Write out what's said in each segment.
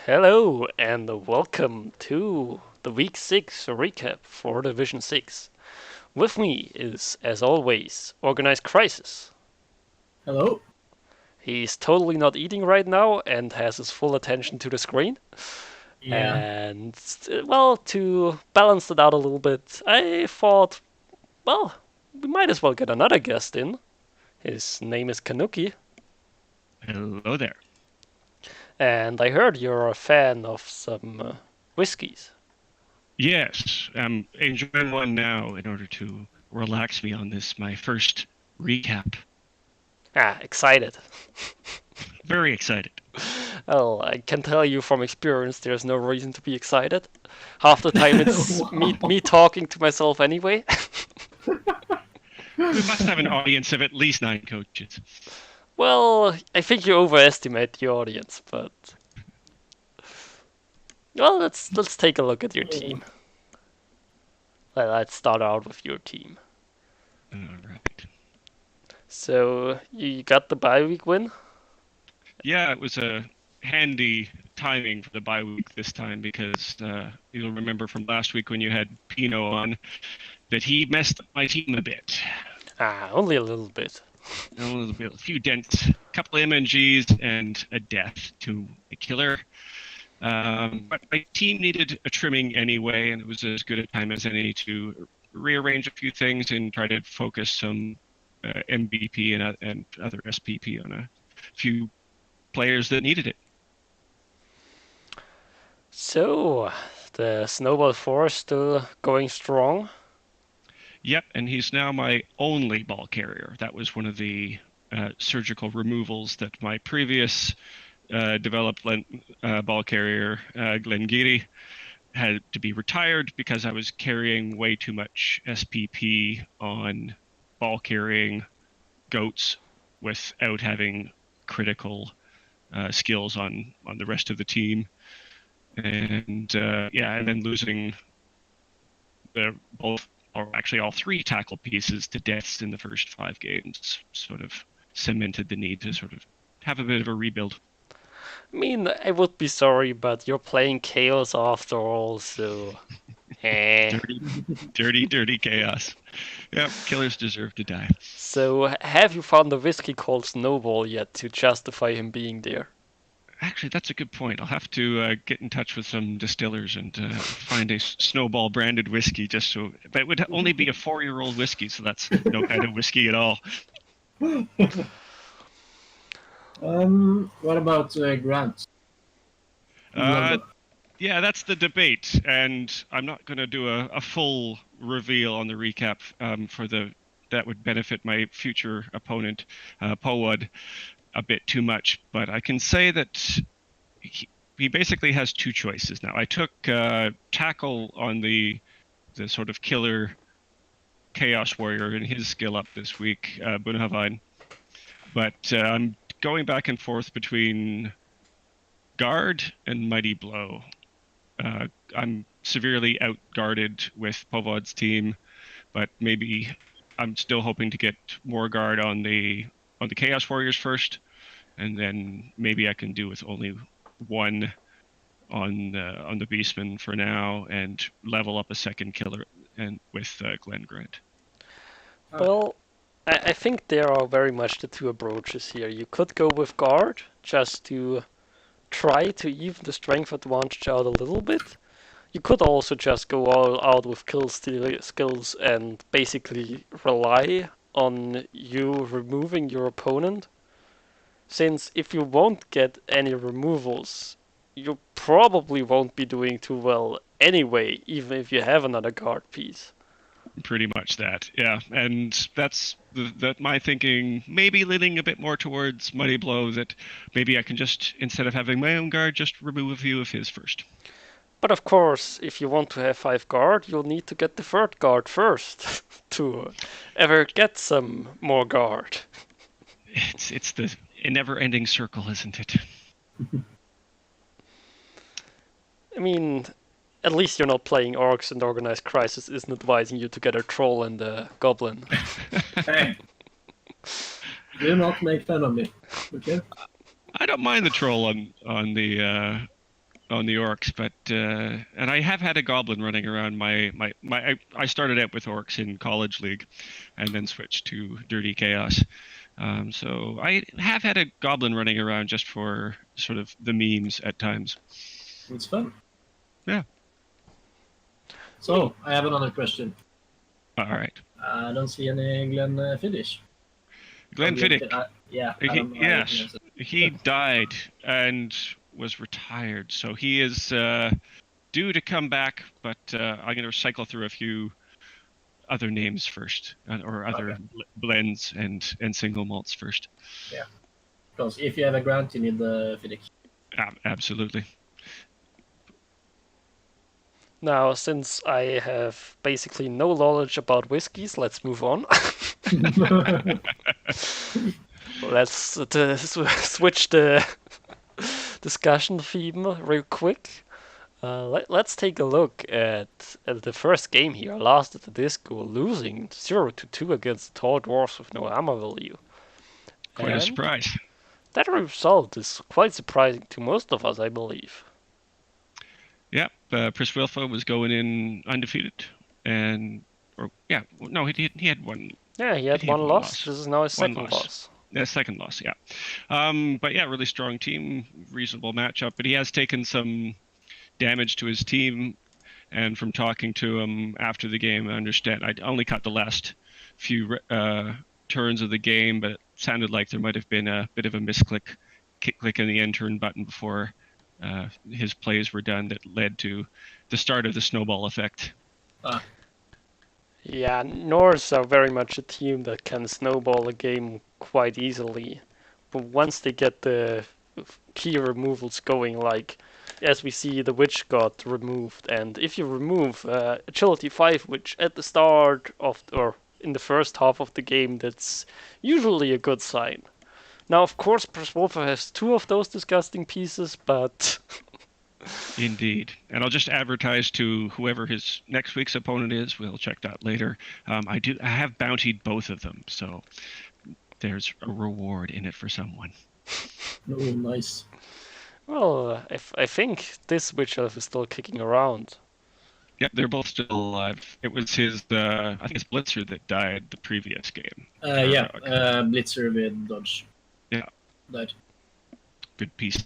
Hello and welcome to the Week 6 recap for Division 6. With me is, as always, Organized Crisis. Hello. He's totally not eating right now and has his full attention to the screen. Yeah. And, well, to balance it out a little bit, I thought, well, we might as well get another guest in. His name is Kanuki, Hello there. and I heard you're a fan of some whiskies. Yes, I'm enjoying one now in order to relax me on this, my first recap. Excited. Very excited. Well, I can tell you from experience, there's no reason to be excited. Half the time it's me talking to myself anyway. We must have an audience of at least 9 coaches. Well, I think you overestimate the audience, but well, let's take a look at your team. Let's start out with your team. All right. So you got the bye week win. Yeah, it was a handy timing for the bye week this time because you'll remember from last week when you had Pino on that he messed up my team a bit. Only a little bit. A few dents, a couple of MNGs, and a death to a killer. But my team needed a trimming anyway, and it was as good a time as any to rearrange a few things and try to focus some MVP and other SPP on a few players that needed it. So the Snowball Force still going strong. Yep, and he's now my only ball carrier. That was one of the surgical removals that my previous developed ball carrier, Glenn Geary, had to be retired because I was carrying way too much SPP on ball carrying goats without having critical skills on the rest of the team. And and then losing both, or actually all 3 tackle pieces to deaths in the first 5 games sort of cemented the need to sort of have a bit of a rebuild. I mean, I would be sorry, but you're playing Chaos after all, so. Dirty chaos. Yeah, killers deserve to die. So, have you found a whiskey called Snowball yet to justify him being there? Actually, that's a good point. I'll have to get in touch with some distillers and find a Snowball branded whiskey but it would only be a 4-year-old whiskey, so that's no kind of whiskey at all. What about Grant? Yeah, that's the debate, and I'm not going to do a full reveal on the recap that would benefit my future opponent, Powad, a bit too much. But I can say that he basically has 2 choices now. I took tackle on the sort of killer Chaos Warrior in his skill up this week, Bunhavine. But I'm going back and forth between Guard and Mighty Blow. I'm severely outguarded with Povod's team, but maybe I'm still hoping to get more guard on the Chaos Warriors first, and then maybe I can do with only 1 on the Beastman for now, and level up a second killer and with Glenn Grant. Well, I think there are very much the 2 approaches here. You could go with Guard, just to try to even the strength advantage out a little bit. You could also just go all out with kill steal skills and basically rely on you removing your opponent. Since if you won't get any removals, you probably won't be doing too well anyway, even if you have another guard piece. Pretty much that, yeah. And that's my thinking, maybe leaning a bit more towards Mighty Blow, that maybe I can just, instead of having my own guard, just remove a few of his first. But of course, if you want to have 5 guard, you'll need to get the 3rd guard first to ever get some more guard. It's the never-ending circle, isn't it? I mean, at least you're not playing Orcs, and Organized Crisis isn't advising you to get a Troll and a Goblin. Hey, do not make fun of me, okay? I don't mind the troll on the on the orcs, but and I have had a goblin running around I started out with orcs in college league, and then switched to Dirty Chaos. So I have had a goblin running around just for sort of the memes at times. It's fun. Yeah. So, I have another question. All right. I don't see any Glenn Fiddish. Glenn Fiddick. Yeah, I don't know how you Yes, pronounce it. he died and was retired, so he is due to come back. But I'm going to cycle through a few other names first, or other blends and single malts first. Yeah, because if you have a grant, you need the Fiddick. Absolutely. Now, since I have basically no knowledge about whiskies, let's move on. Let's switch the discussion theme real quick. Let's take a look at the first game here. Last at the Disco, losing 0-2 against the Tall Dwarfs with no armor value. Quite a surprise. That result is quite surprising to most of us, I believe. Yeah, Chris Wilfo was going in undefeated, he had one. Yeah, he had one loss. This is now his second loss. Yeah, second loss, yeah. But yeah, really strong team, reasonable matchup. But he has taken some damage to his team, and from talking to him after the game, I understand. I only caught the last few turns of the game, but it sounded like there might have been a bit of a misclick, clicking the end turn button before his plays were done that led to the start of the snowball effect. Yeah, Norse are very much a team that can snowball a game quite easily. But once they get the key removals going, like as we see the Witch got removed, and if you remove Agility 5 Witch at the start of, or in the first half of the game, that's usually a good sign. Now, of course, Preswolfer has two of those disgusting pieces, but... Indeed. And I'll just advertise to whoever his next week's opponent is. We'll check that later. I have bountied both of them, so there's a reward in it for someone. Oh, nice. Well, I think this Witch Elf is still kicking around. Yep, they're both still alive. It was his, I think it's Blitzer that died the previous game. Blitzer with dodge. Yeah. Died. Good piece.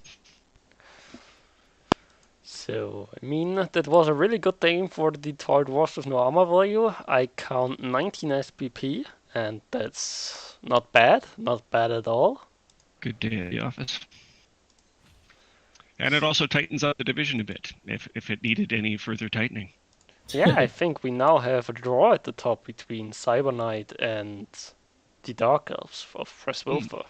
So, I mean, that was a really good game for the Detroit Dwarfs with no armor value. I count 19 SPP, and that's not bad at all. Good day at the office. And it also tightens up the division a bit, if it needed any further tightening. Yeah, I think we now have a draw at the top between Cyber Knight and the Dark Elves of Preswolfer.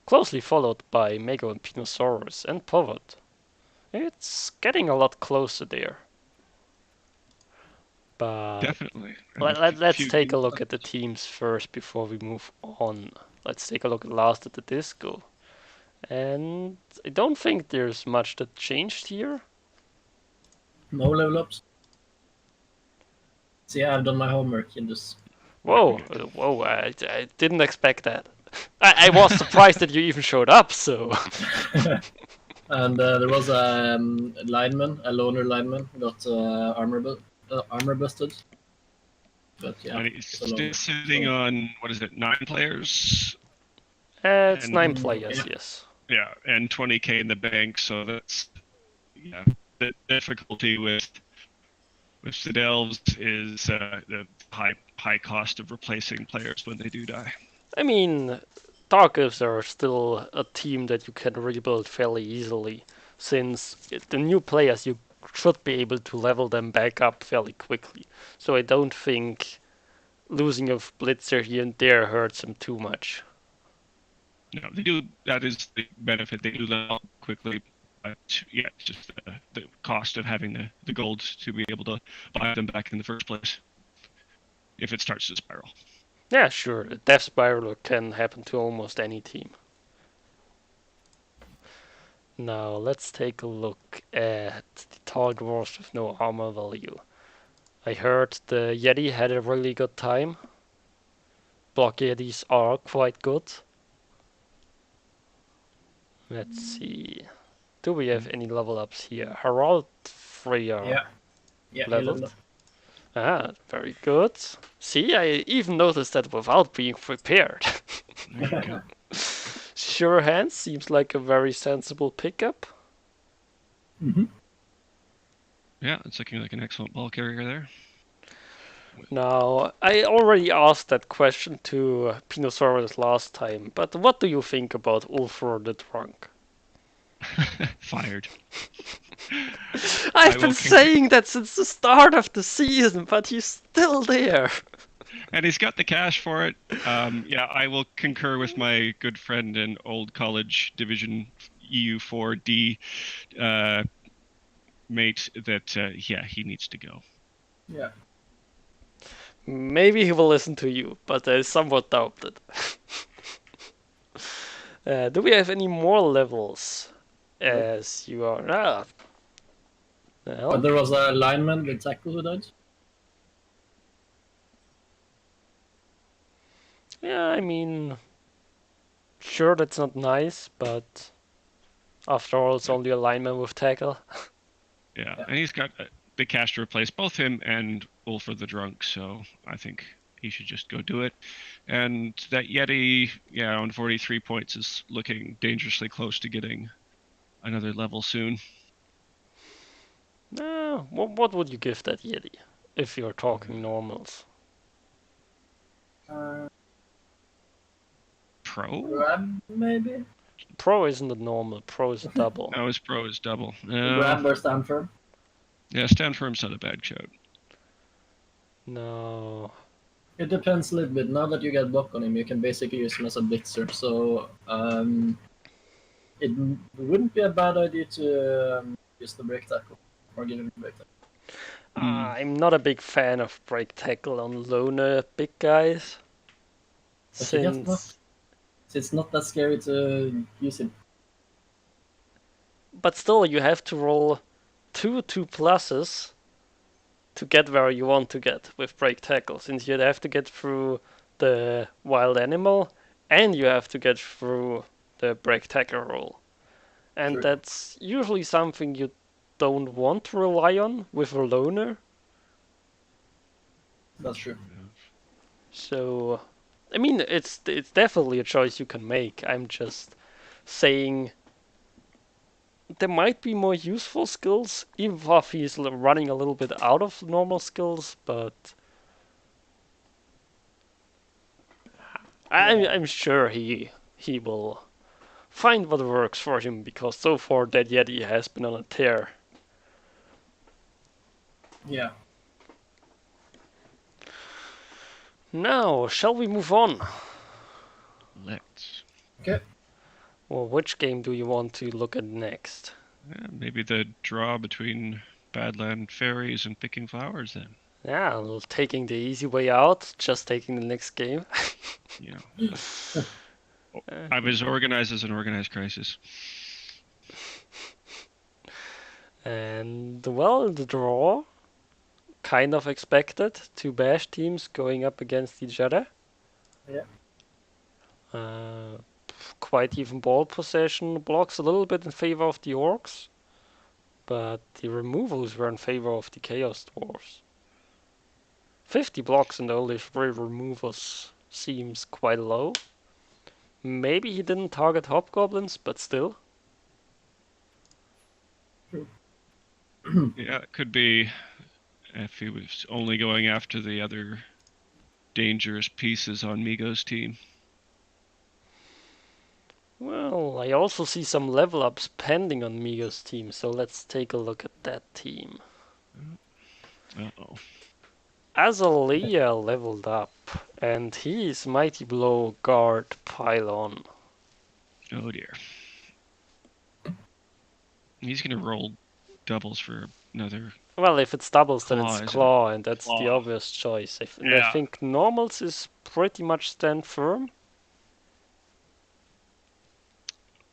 Closely followed by Mego and Pinosaurus and Povod. It's getting a lot closer there. But definitely. Let's take a look at the teams first before we move on. Let's take a look at last at the Disco. And I don't think there's much that changed here. No level ups. See, I've done my homework in this. Whoa, I didn't expect that. I was surprised that you even showed up, so... And there was a loner lineman, got armor busted. But yeah, and he's still sitting on, 9 players? It's 9 players, yes. Yeah, and 20k in the bank, so that's, yeah, the difficulty with the Delves is the high cost of replacing players when they do die. I mean, Dark Elves are still a team that you can rebuild fairly easily, since the new players, you should be able to level them back up fairly quickly. So I don't think losing a Blitzer here and there hurts them too much. No, they do. That is the benefit. They do level up quickly, but yeah, it's just the cost of having the gold to be able to buy them back in the first place, if it starts to spiral. Yeah, sure. The death spiral can happen to almost any team. Now, let's take a look at the Tall Dwarfs with no armor value. I heard the Yeti had a really good time. Block Yetis are quite good. Let's see. Do we have any level ups here? Harald Freya Yeah. Yeah, he leveled. leveled up. Ah, very good. See, I even noticed that without being prepared. There you go. Sure Hands seems like a very sensible pickup. Mm-hmm. Yeah, it's looking like an excellent ball carrier there. Now, I already asked that question to Pinosaurus last time, but what do you think about Ulfur the Drunk? Fired. I've I been will saying that since the start of the season, but he's still there. And he's got the cash for it. Yeah, I will concur with my good friend and old college Division EU4D mate that, yeah, he needs to go. Yeah. Maybe he will listen to you, but I somewhat doubt it. Do we have any more levels? As you are. But Well, there was a lineman with tackle who died. yeah, I mean, sure, that's not nice, but after all, it's only a lineman with tackle. Yeah, Yeah. and he's got the cash to replace both him and Ulfur the Drunk, so I think he should just go do it. And that Yeti, yeah, on 43 points is looking dangerously close to getting another level soon. What would you give that Yeti if you're talking normals? Pro? Grab, maybe? Pro isn't a normal, pro is a double. No, his pro is double. Grab No. or stand firm? Yeah, stand firm's not a bad shout. No. It depends a little bit. Now that you get block on him, you can basically use him as a blitzer. So it wouldn't be a bad idea to use the break tackle or give him a break tackle. I'm not a big fan of break tackle on loner big guys. But you get not. Since, It's not that scary to use him. but still, you have to roll 2 2+s to get where you want to get with break tackle, since you'd have to get through the wild animal and you have to get through the break tackle roll. And True. that's usually something you don't want to rely on with a loner. That's true. So, I mean, it's definitely a choice you can make. I'm just saying there might be more useful skills, even if he's running a little bit out of normal skills, but I'm sure he will find what works for him, because so far that Yeti has been on a tear. Yeah. Now, shall we move on? Let's. Okay. Well, which game do you want to look at next? Yeah, maybe the draw between Badland Fairies and Picking Flowers then. Yeah, well, taking the easy way out, just taking the next game. You know. I'm as organized as an organized crisis. And, well, the draw, kind of expected. Two bash teams going up against each other. Yeah. Quite even ball possession. Blocks a little bit in favor of the Orcs, but the removals were in favor of the Chaos Dwarfs. 50 blocks and only 3 removals seems quite low. Maybe he didn't target hobgoblins, but still. Yeah, it could be if he was only going after the other dangerous pieces on Migo's team. Well, I also see some level ups pending on Migo's team, so let's take a look at that team. Uh-oh. Azalea leveled up, and he's Mighty Blow, Guard, Pylon. Oh dear. He's gonna roll doubles for another. Well, if it's doubles, then Claw, it's isn't it? Claw, and that's the Claw. obvious choice. And Yeah. I think normals is pretty much stand firm.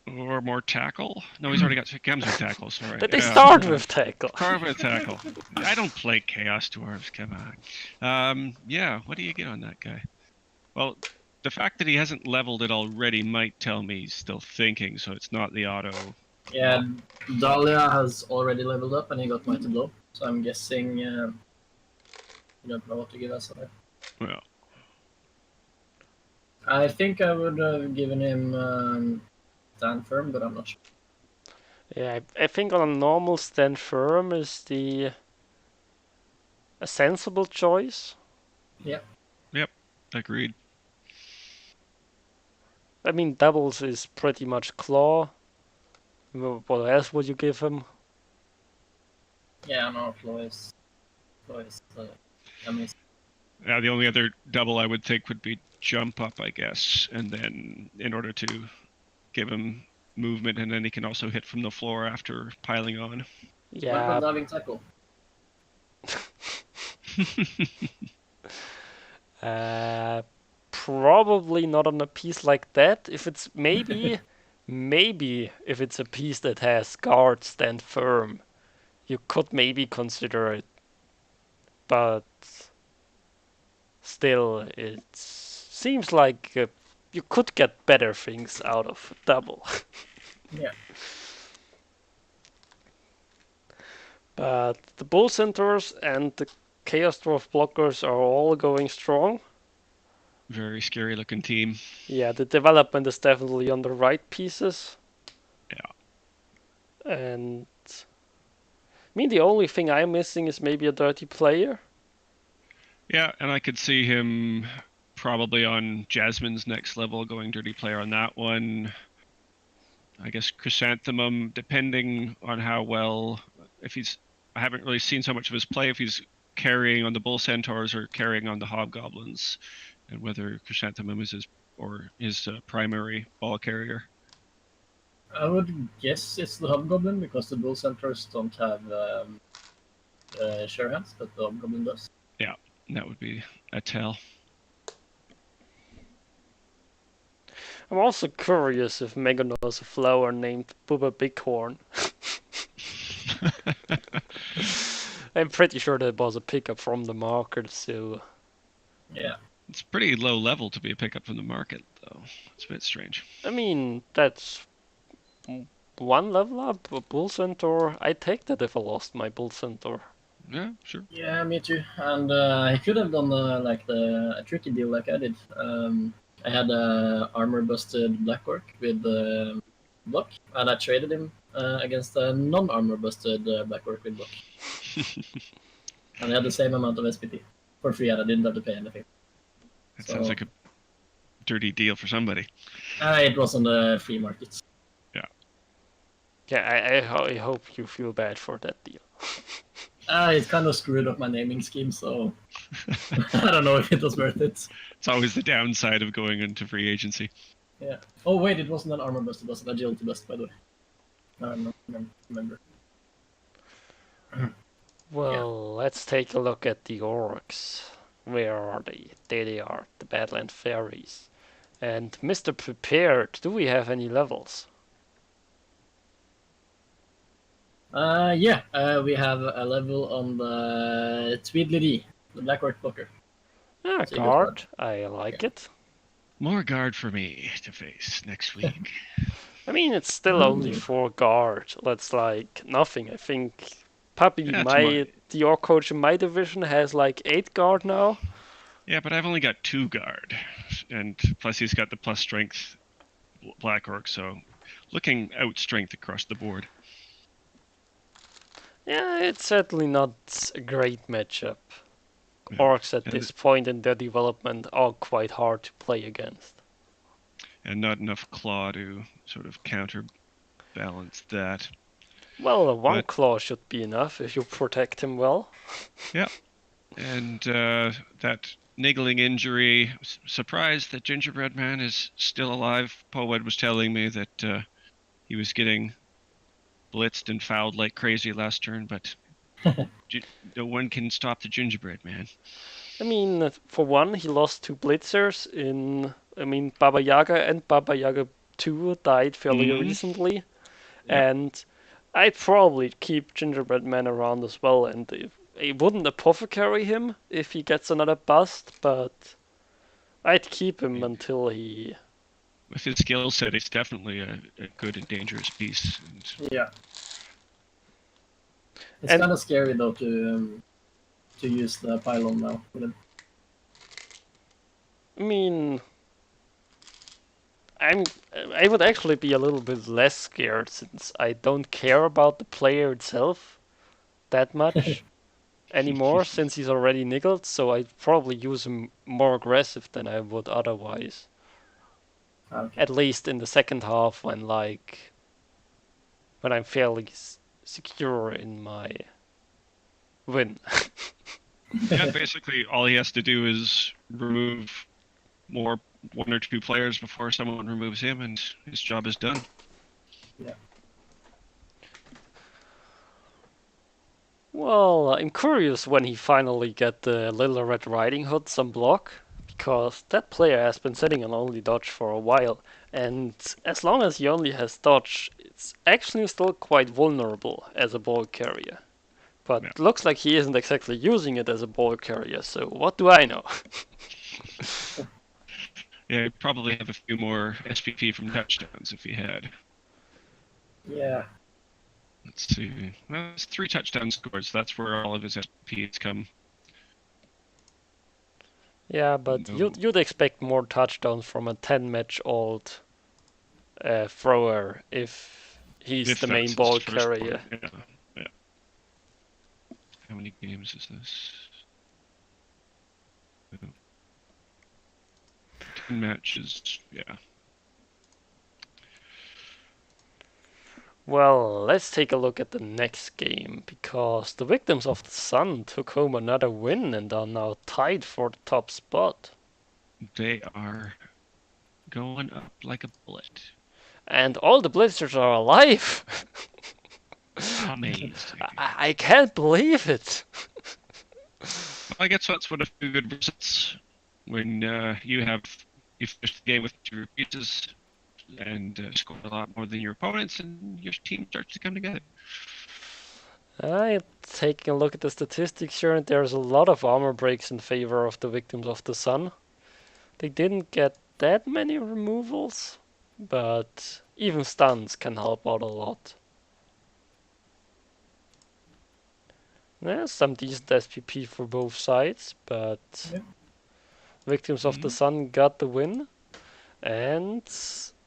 Or more tackle? No, he's already got comes with tackle, sorry. But they Yeah. start with tackle. Start with tackle. I don't play Chaos Dwarves, come on. Yeah, what do you get on that guy? Well, the fact that he hasn't leveled it already might tell me he's still thinking, so it's not the auto Yeah, Dahlia has already leveled up and he got Mighty Blow. So I'm guessing you don't know what to give us. Well, I think I would have given him Stand Firm, but I'm not sure. Yeah, I think on a normal stand firm is a sensible choice. Yeah. yep, agreed. I mean, doubles is pretty much claw. What else would you give him? Yeah, no, Flo is amazing. Now, the only other double I would think would be jump up, I guess, and then in order to give him movement, and then he can also hit from the floor after piling on. What about Yeah, diving tackle? uh, probably not on a piece like that. If it's maybe if it's a piece that has guard stand firm, you could maybe consider it. But still, it seems like you could get better things out of double. Yeah. But the Bull Centaurs and the Chaos Dwarf blockers are all going strong. Very scary looking team. Yeah, the development is definitely on the right pieces. Yeah. And I mean, the only thing I'm missing is maybe a dirty player. Yeah, and I could see him probably on Jasmine's next level going dirty player on that one. I guess Chrysanthemum, depending on how well, if he's, I haven't really seen so much of his play, if he's carrying on the Bull Centaurs or carrying on the Hobgoblins, and whether Chrysanthemum is his primary ball carrier. I would guess it's the Hobgoblin because the Bull Centaurs don't have sure hands, but the Hobgoblin does. Yeah, that would be a tell. I'm also curious if Mega knows a flower named Bubba Bighorn. I'm pretty sure that was a pickup from the market, so. Yeah. It's pretty low level to be a pickup from the market, though. It's a bit strange. I mean, that's one level up, a Bull Centaur. I'd take that if I lost my Bull Centaur. Yeah, sure. Yeah, me too. And I could have done a tricky deal like I did. I had a armor busted Black Orc with block, and I traded him against a non-armor busted Black Orc with block. And I had the same amount of SPT for free, and I didn't have to pay anything. That sounds like a dirty deal for somebody. It was on the free market. Yeah, I hope you feel bad for that deal. It kind of screwed up my naming scheme, so I don't know if it was worth it. It's always the downside of going into free agency. Yeah. Oh wait, it wasn't an armor bust; it was an agility bust, by the way. I don't remember. Well, let's take a look at the orcs. Where are they? There they are, the Badland Fairies. And Mr. Prepared, do we have any levels? We have a level on the Tweedledee, the Black Orc blocker. Ah, guard. I like it. More guard for me to face next week. I mean, it's still only 4 guard. That's like nothing. I think Puppy, the orc coach in my division, has like 8 guard now. Yeah, but I've only got 2 guard, and plus he's got the plus strength Black Orc, so looking out strength across the board. Yeah, it's certainly not a great matchup. Yeah. Orcs at this point in their development are quite hard to play against. And not enough claw to sort of counterbalance that. Well, one claw should be enough if you protect him well. Yeah. And that niggling injury, surprised that Gingerbread Man is still alive. Poed was telling me that he was getting blitzed and fouled like crazy last turn, but no one can stop the Gingerbread Man. I mean, for one, he lost 2 blitzers Baba Yaga and Baba Yaga 2 died fairly recently. Yep. And I'd probably keep Gingerbread Man around as well, and I wouldn't apothecary him if he gets another bust, but I'd keep him until he With his skill set, it's definitely a good and dangerous piece. And Yeah. It's And- kind of scary though to use the pylon now. I mean, I would actually be a little bit less scared since I don't care about the player itself that much anymore since he's already niggled, so I'd probably use him more aggressive than I would otherwise. Okay. At least in the second half when I'm fairly secure in my win. yeah, basically all he has to do is remove one or two players before someone removes him, and his job is done. Yeah. Well, I'm curious when he finally get the Little Red Riding Hood some block, because that player has been sitting on only dodge for a while, and as long as he only has dodge, it's actually still quite vulnerable as a ball carrier. But Yeah. looks like he isn't exactly using it as a ball carrier, so what do I know? Yeah, he'd probably have a few more SPP from touchdowns if he had. Yeah. Let's see. Well, it's 3 touchdown scores. That's where all of his SPPs come. Yeah, but No. you'd expect more touchdowns from a 10-match old thrower if he's If the main that's his ball first carrier. one. Yeah. How many games is this? 10 matches. Yeah. Well, let's take a look at the next game, because the Victims of the Sun took home another win and are now tied for the top spot. They are going up like a bullet. And all the Blizzards are alive! Amazing. I can't believe it! I guess that's what a few good results when you finish the game with 2 pieces and score a lot more than your opponents, and your team starts to come together. Taking a look at the statistics here, and there's a lot of armor breaks in favor of the Victims of the Sun. They didn't get that many removals, but even stuns can help out a lot. There's some decent SPP for both sides, but Yeah. Victims of the Sun got the win. And,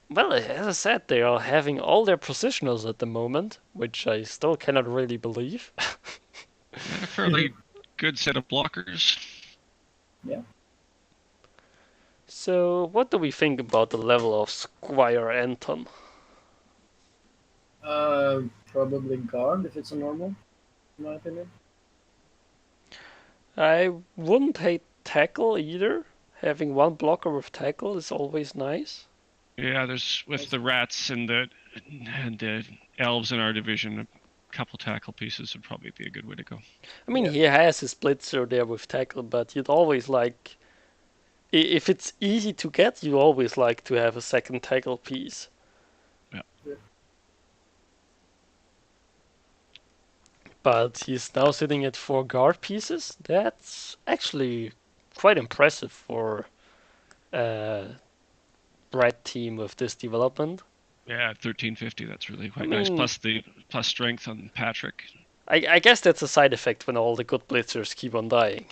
well, as I said, they are having all their positionals at the moment, which I still cannot really believe. And a fairly good set of blockers. Yeah. So, what do we think about the level of Squire Anton? Probably guard if it's a normal, in my opinion. I wouldn't hate tackle either. Having one blocker with tackle is always nice. Yeah, there's with the rats and the elves in our division, a couple tackle pieces would probably be a good way to go. I mean, Yeah. he has his blitzer there with tackle, but you'd always like, if it's easy to get, you always like to have a second tackle piece. Yeah. But he's now sitting at 4 guard pieces. That's actually quite impressive for a red team with this development. Yeah, 1350. That's really I quite nice. mean, Plus strength on Patrick. I guess that's a side effect when all the good blitzers keep on dying.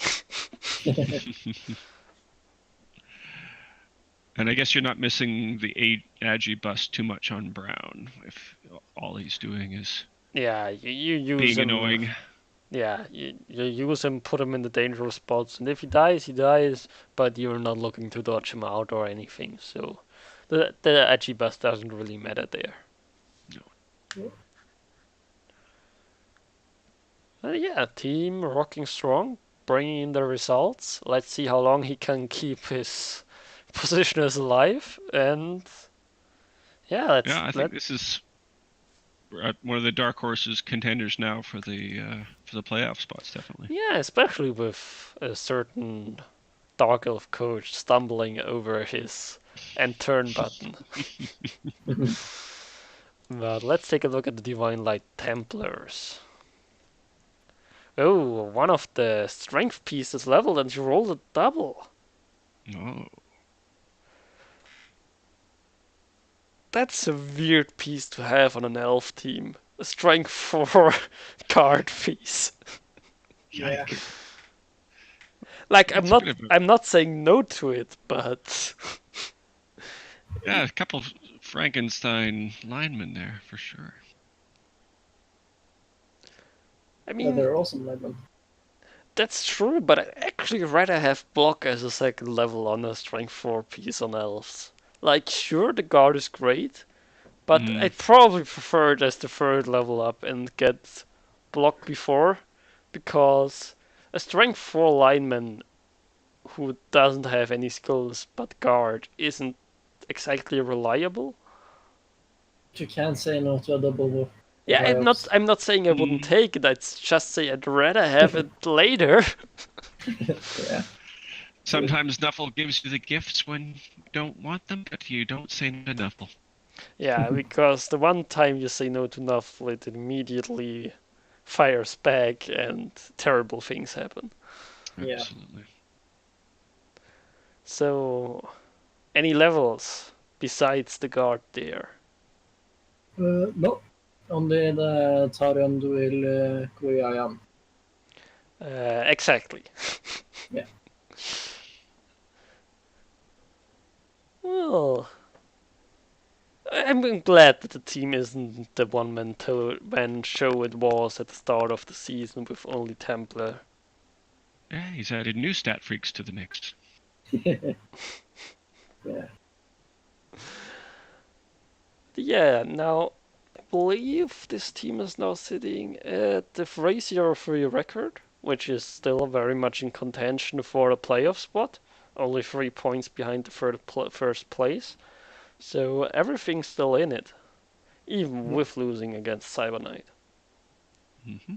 And I guess you're not missing the Agi bust too much on Brown if all he's doing is Yeah, you use being him. annoying. Yeah, you use him, put him in the dangerous spots, and if he dies, he dies. But you're not looking to dodge him out or anything. So the Agi bust doesn't really matter there. No. Yeah, team rocking strong, bringing in the results. Let's see how long he can keep his positioners alive, and yeah, Yeah, I think this is one of the dark horses contenders now for the playoff spots, definitely. yeah, especially with a certain Dark Elf coach stumbling over his end turn button. But let's take a look at the Divine Light Templars. Oh, one of the strength pieces leveled and you rolled a double. Oh. that's a weird piece to have on an elf team. A strength 4 guard piece. Yeah. Yikes. Like That's a bit of a, I'm not saying no to it, but yeah, a couple of Frankenstein linemen there for sure. I Yeah, mean they're awesome level. that's true, but I'd actually rather have block as a second level on a strength 4 piece on elves. Like sure the guard is great, but Mm. I'd probably prefer it as the third level up and get block before, because a strength 4 lineman who doesn't have any skills but guard isn't exactly reliable. You can't say no to a double Yeah, Viox. I'm not saying I wouldn't Mm. take it. I'd just say I'd rather have it later. Yeah. Sometimes Nuffle gives you the gifts when you don't want them, but you don't say no to Nuffle. Yeah, because the one time you say no to Nuffle, it immediately fires back and terrible things happen. Yeah. Absolutely. So, any levels besides the guard there? No. Only the Taranduil Kuyayan. Exactly. Yeah. Well, I'm glad that the team isn't the one-man show it was at the start of the season with only Templar. Yeah, he's added new stat freaks to the mix. Yeah. Yeah, now I believe this team is now sitting at the 3-0-3 record, which is still very much in contention for a playoff spot, only 3 points behind the first place. So everything's still in it, even with losing against Cyber Knight. Mm-hmm.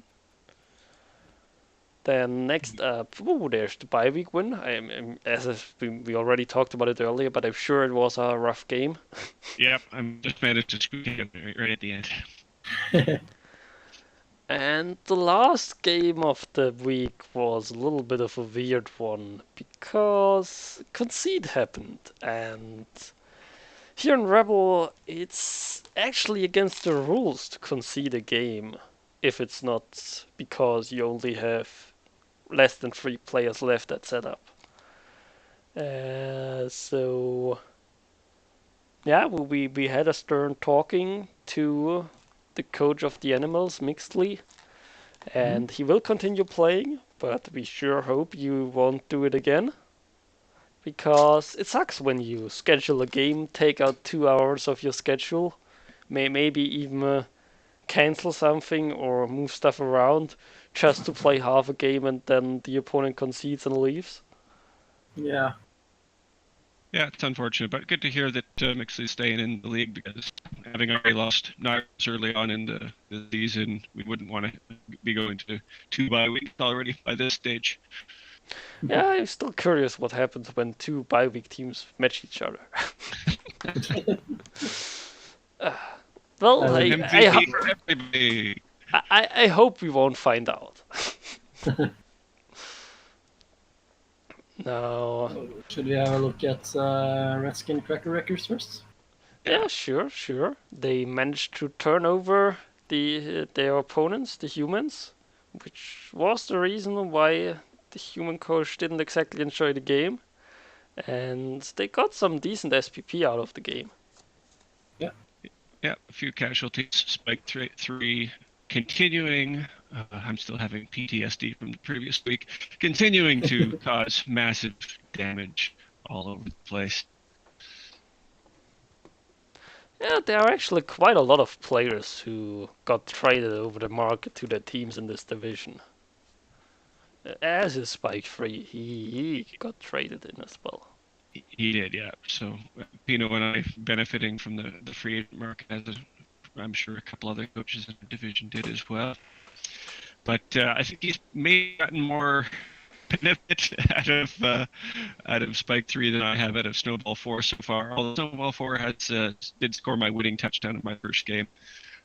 Then next up, there's the bye week win. As if we already talked about it earlier, but I'm sure it was a rough game. Yep, I'm just managed to squeak it right at the end. And the last game of the week was a little bit of a weird one because concede happened, and here in Rebbl it's actually against the rules to concede a game if it's not because you only have less than 3 players left at setup. So yeah, we had a stern talking to the coach of the animals, Mixedly, and he will continue playing, but we sure hope you won't do it again. Because it sucks when you schedule a game, take out 2 hours of your schedule, maybe even cancel something or move stuff around just to play half a game and then the opponent concedes and leaves. Yeah. Yeah, it's unfortunate, but good to hear that Mixley's staying in the league, because having already lost Niles early on in the season, we wouldn't want to be going to 2 bye weeks already by this stage. Yeah, I'm still curious what happens when 2 bye-week teams match each other. Well, MVP for everybody. I hope we won't find out. No. Should we have a look at Redskin Cracker Records first? Yeah, sure. They managed to turn over their opponents, the humans, which was the reason why the human coach didn't exactly enjoy the game. And they got some decent SPP out of the game. Yeah, a few casualties. Spike 3 continuing. I'm still having PTSD from the previous week. Continuing to cause massive damage all over the place. Yeah, there are actually quite a lot of players who got traded over the market to their teams in this division. As is Spike 3, he got traded in as well. He did, yeah. So Pino and I benefiting from the free agent market, as I'm sure a couple other coaches in the division did as well. But I think he's maybe gotten more benefit out of Spike 3 than I have out of Snowball 4 so far. Although Snowball 4 did score my winning touchdown in my first game.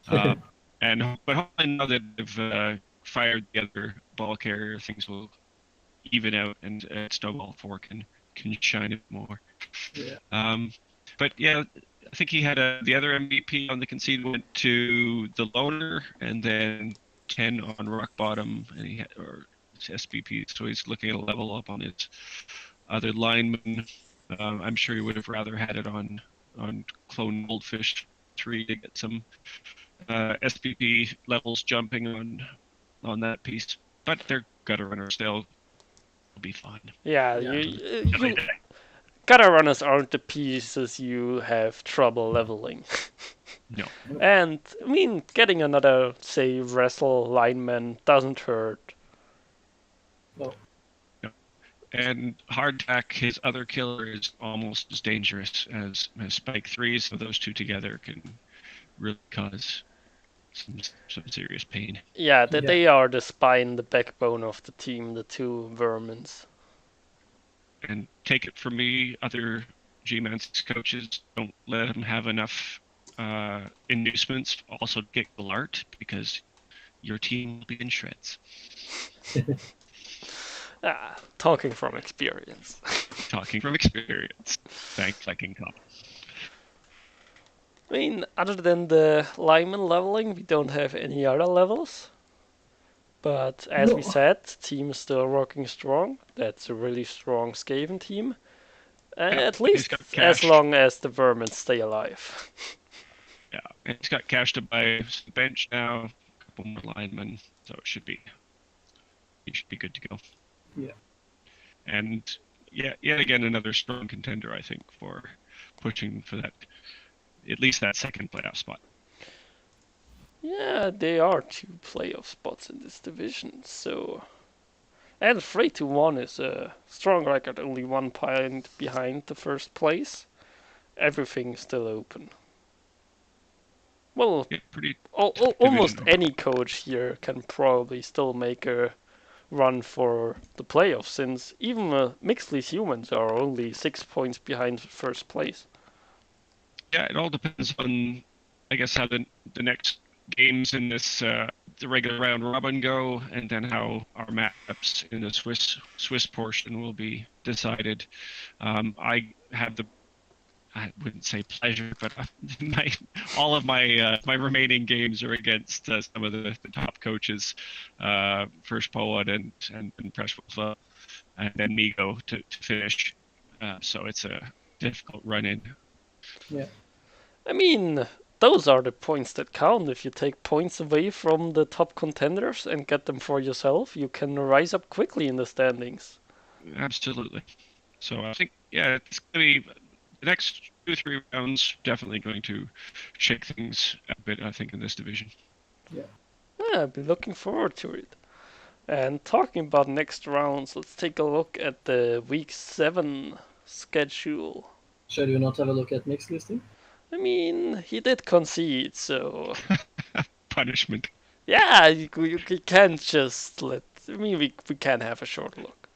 But hopefully now that they've fired the other ball carrier, things will even out, and Snowball 4 can shine it more. Yeah. But yeah, I think he had the other MVP on the concede went to the loner, and then 10 on rock bottom, and he had, or it's SBP, so he's looking at a level up on his other lineman. I'm sure he would have rather had it on clone goldfish 3 to get some SBP levels jumping on that piece, but they're gutter runners. They'll be fine. Yeah, Yeah. you gutter runners aren't the pieces you have trouble leveling. No. And I mean, getting another, say, wrestle lineman doesn't hurt. No. And hardtack, his other killer, is almost as dangerous as Spike 3, so those two together can really cause some serious pain. Yeah, they are the spine, the backbone of the team, the two vermins. And take it from me, other G-Man6 coaches, don't let them have enough inducements. Also get Galart, because your team will be in shreds. Talking from experience. Talking from experience. Thanks, King Cop. I mean, other than the lineman leveling, we don't have any other levels. But as we said, team is still working strong. That's a really strong Skaven team. At least as long as the vermin stay alive. Yeah, and he's got cash to buy some bench now, a couple more linemen, so he should be good to go. Yeah. And yet again, another strong contender, I think, for pushing for that, at least that second playoff spot. Yeah, there are 2 playoff spots in this division, so... And 3-1 is a strong record, only 1 point behind the first place. Everything's still open. Well, yeah, almost any coach here can probably still make a run for the playoffs, since even Mixley's humans are only 6 points behind first place. Yeah, it all depends on, I guess, how the next games in this the regular round robin go, and then how our matchups in the Swiss portion will be decided. I have I wouldn't say pleasure, but all of my remaining games are against some of the top coaches, first Poad and Presswolf, and then Migo to finish. So it's a difficult run in. Yeah. I mean, those are the points that count. If you take points away from the top contenders and get them for yourself, you can rise up quickly in the standings. Absolutely. So I think, yeah, it's going to be the next 2-3 rounds, definitely going to shake things a bit, I think, in this division. Yeah. I'll be looking forward to it. And talking about next rounds, let's take a look at the week 7 schedule. Should you not have a look at mixed listing? I mean, he did concede, so... Punishment. Yeah, you can't just let... I mean, we can have a short look.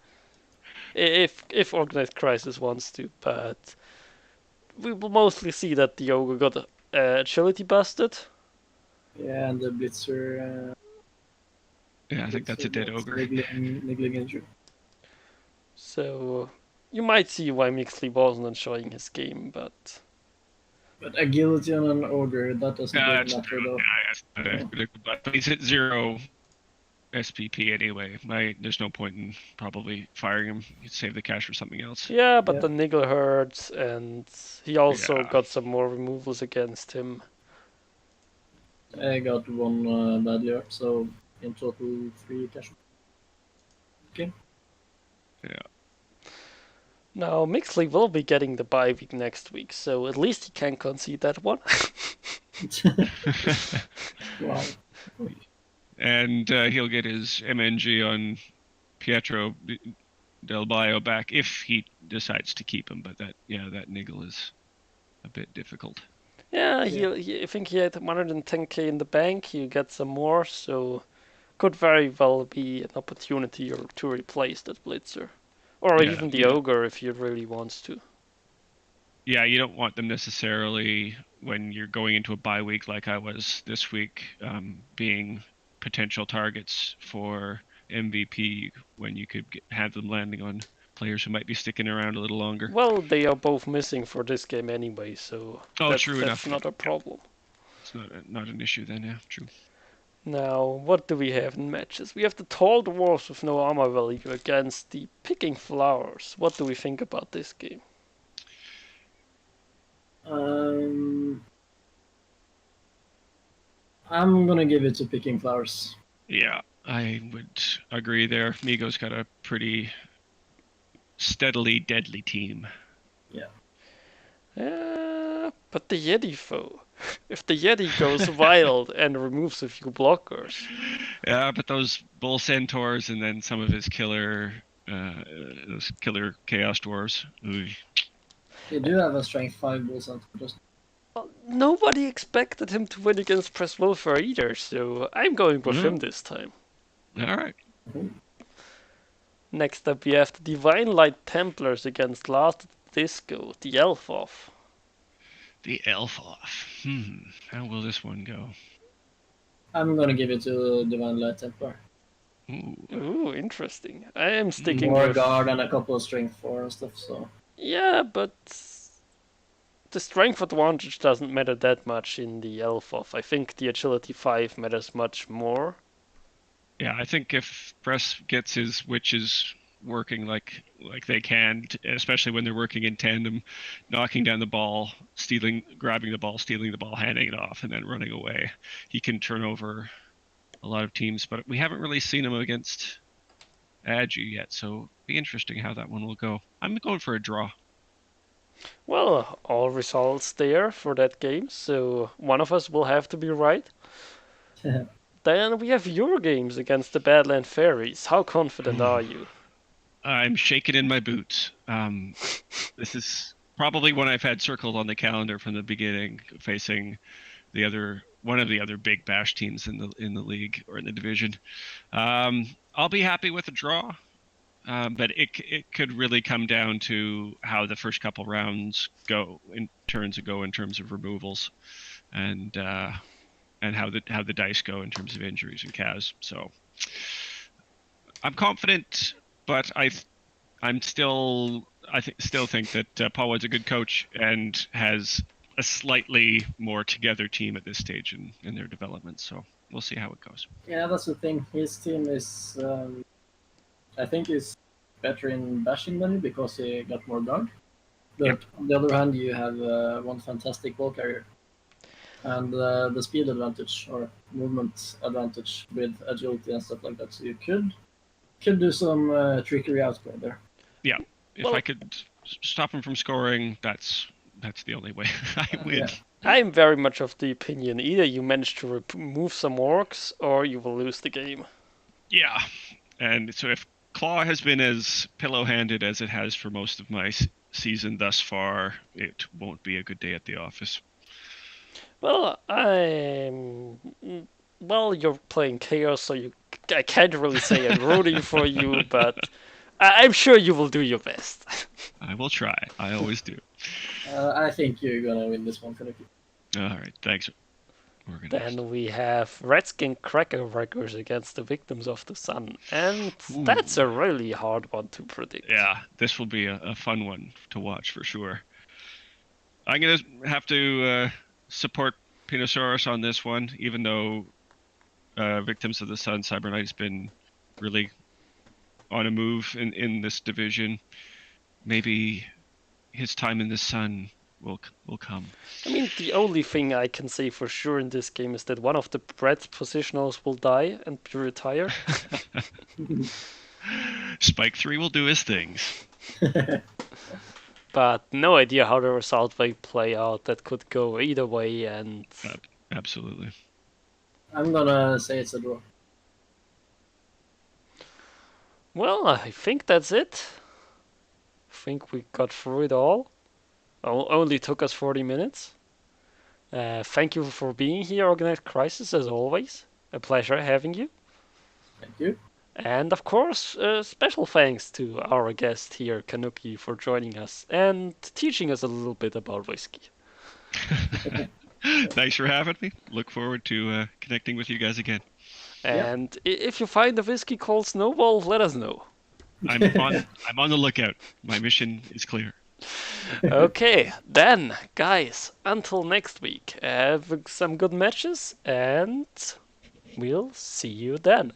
If Organized Crisis wants to, but... We will mostly see that the Ogre got agility busted. Yeah, and the Blitzer... yeah, I think that's a dead Ogre. Niggling injury. So... You might see why Mixley wasn't enjoying his game, but... But agility on an Ogre, that doesn't really matter though. But he's at 0 SPP anyway. There's no point in probably firing him. You'd save the cash for something else. Yeah, but the niggle hurts, and he also got some more removals against him. I got 1 badly hurt, so in total 3 cash. Okay. Yeah. Now, Mixley will be getting the bye week next week, so at least he can concede that one. Wow. And he'll get his MNG on Pietro Del Bio back if he decides to keep him, but that niggle is a bit difficult. Yeah, I think he had 110k in the bank. He'll get some more, so could very well be an opportunity to replace that Blitzer. Or even the Ogre if he really wants to. Yeah, you don't want them necessarily when you're going into a bye week like I was this week, being potential targets for MVP when you could have them landing on players who might be sticking around a little longer. Well, they are both missing for this game anyway, so True that's enough. not a problem. It's not an issue then, yeah, true. Now, what do we have in matches? We have the Tall Dwarfs with no armor value against the Picking Flowers. What do we think about this game? I'm gonna give it to Picking Flowers. Yeah, I would agree there. Migo's got a pretty steadily deadly team. Yeah. But the Yeti foe. If the Yeti goes wild and removes a few blockers. Yeah, but those bull centaurs and then some of his killer chaos dwarves. Ooh. They do have a strength 5 bull centaur. Well, nobody expected him to win against Press Wolfer either, so I'm going with him this time. All right. Next up, we have the Divine Light Templars against Last Disco, the Elf Off. The elf off. How will this one go? I'm gonna give it to Divine Light Templar. Ooh, interesting. I am sticking more with... guard and a couple of strength 4 and stuff, so... Yeah, but... the strength advantage doesn't matter that much in the Elf Off. I think the agility 5 matters much more. Yeah, I think if Press gets his witches working like they can, especially when they're working in tandem, knocking down the ball, grabbing the ball, stealing the ball, handing it off, and then running away, he can turn over a lot of teams. But we haven't really seen him against Agi yet, so it'll be interesting how that one will go. I'm going for a draw. Well, all results there for that game, so one of us will have to be right. Then we have your games against the Badland Fairies. How confident are you? I'm shaking in my boots. This is probably one I've had circled on the calendar from the beginning, facing one of the other big bash teams in the league or in the division. I'll be happy with a draw, but it could really come down to how the first couple rounds go in terms of removals, and how the dice go in terms of injuries and CAS. So I'm confident, but I still think that Paul Wood's a good coach and has a slightly more together team at this stage in their development. So we'll see how it goes. Yeah, that's the thing. His team is, I think, he's better in bashing than you because he got more guard. But on the other hand, you have one fantastic ball carrier. And the speed advantage or movement advantage with agility and stuff like that. So you could do some trickery outplay there. Yeah, if I could stop him from scoring, that's the only way I win. Yeah. I'm very much of the opinion either you manage to remove some orcs or you will lose the game. Yeah, and so if Claw has been as pillow-handed as it has for most of my season thus far, it won't be a good day at the office. Well, you're playing Chaos, so I can't really say I'm rooting for you, but I'm sure you will do your best. I will try. I always do. I think you're gonna win this one, Kanuki. All right, thanks. Then we have Redskin Cracker Wreckers against the Victims of the Sun, and that's a really hard one to predict. Yeah, this will be a fun one to watch for sure. I'm gonna have to support Pinosaurus on this one, even though Victims of the Sun Cyber has been really on a move in this division. Maybe his time in the sun will come. I mean, the only thing I can say for sure in this game is that one of the Brett's positionals will die and be retired. Spike 3 will do his things. But no idea how the result will play out. That could go either way, and... Absolutely. I'm gonna say it's a draw. Well, I think that's it. I think we got through it all. Only took us 40 minutes. Thank you for being here, Organized Crisis, as always. A pleasure having you. Thank you. And of course, special thanks to our guest here, Kanuki, for joining us and teaching us a little bit about whiskey. Thanks for having me. Look forward to connecting with you guys again. And if you find a whiskey called Snowball, let us know. I'm on the lookout. My mission is clear. Okay, then, guys, until next week, have some good matches, and we'll see you then.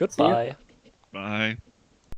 See ya. Goodbye. Bye.